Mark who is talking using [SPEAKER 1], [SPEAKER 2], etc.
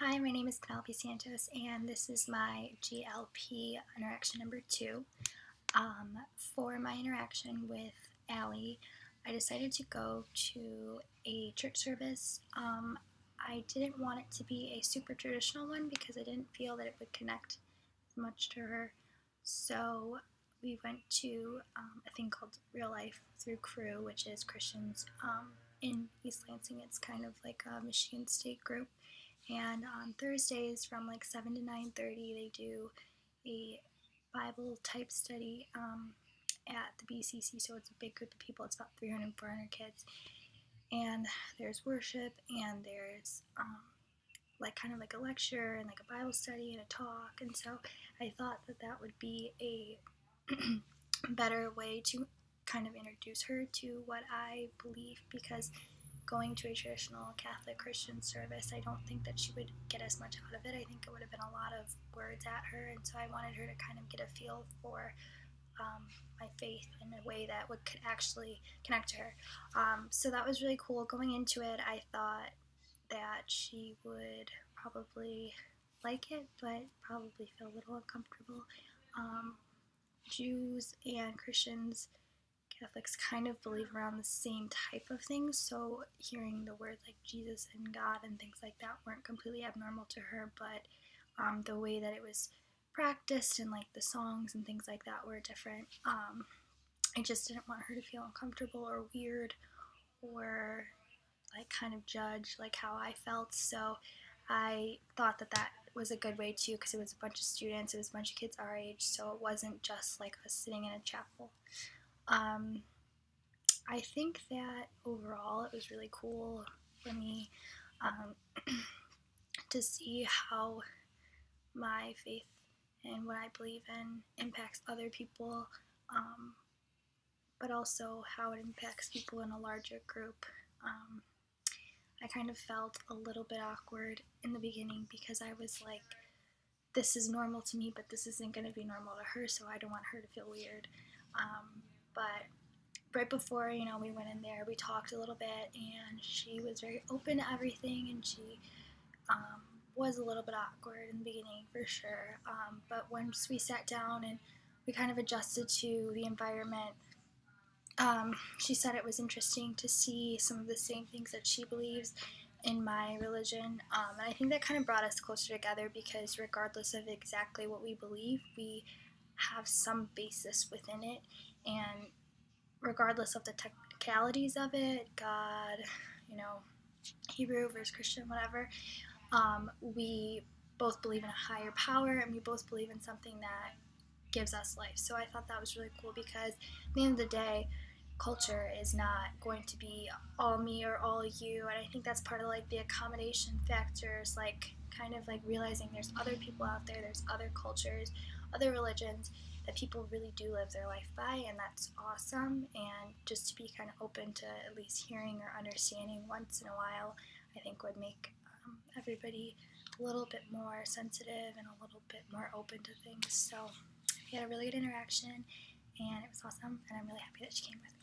[SPEAKER 1] Hi, my name is Glp Santos, and this is my GLP interaction number 2. For my interaction with Allie, I decided to go to a church service. I didn't want it to be a super traditional one because I didn't feel that it would connect much to her. So we went to a thing called Real Life Through Crew, which is Christians in East Lansing. It's kind of like a Michigan State group. And on Thursdays from like 7 to 9:30, they do a Bible type study at the BCC. So it's a big group of people. It's about 300, 400 kids. And there's worship, and there's like kind of like a lecture and like a Bible study and a talk. And so I thought that that would be a better way to kind of introduce her to what I believe, because going to a traditional Catholic Christian service, I don't think that she would get as much out of it. I think it would have been a lot of words at her, and so I wanted her to kind of get a feel for my faith in a way that could actually connect to her. So that was really cool. Going into it, I thought that she would probably like it, but probably feel a little uncomfortable. Jews and Christians, Catholics kind of believe around the same type of things, so hearing the word like Jesus and God and things like that weren't completely abnormal to her, but the way that it was practiced and like the songs and things like that were different. I just didn't want her to feel uncomfortable or weird or like kind of judge like how I felt, so I thought that that was a good way too, because it was a bunch of students, it was a bunch of kids our age, so it wasn't just like us sitting in a chapel. I think that overall it was really cool for me to see how my faith and what I believe in impacts other people, but also how it impacts people in a larger group. I kind of felt a little bit awkward in the beginning because I was like, this is normal to me, but this isn't going to be normal to her, so I don't want her to feel weird. But right before, we went in there, we talked a little bit, and she was very open to everything, and she was a little bit awkward in the beginning, for sure. But once we sat down and we kind of adjusted to the environment, she said it was interesting to see some of the same things that she believes in my religion, and I think that kind of brought us closer together, because regardless of exactly what we believe, we have some basis within it, and regardless of the technicalities of it, God, Hebrew versus Christian, whatever, we both believe in a higher power, and we both believe in something that gives us life. So I thought that was really cool, because at the end of the day, culture is not going to be all me or all you, and I think that's part of like the accommodation factors, like kind of like realizing there's other people out there, there's other cultures, other religions that people really do live their life by, and that's awesome. And just to be kind of open to at least hearing or understanding once in a while, I think would make everybody a little bit more sensitive and a little bit more open to things. So we had a really good interaction, and it was awesome, and I'm really happy that she came with me.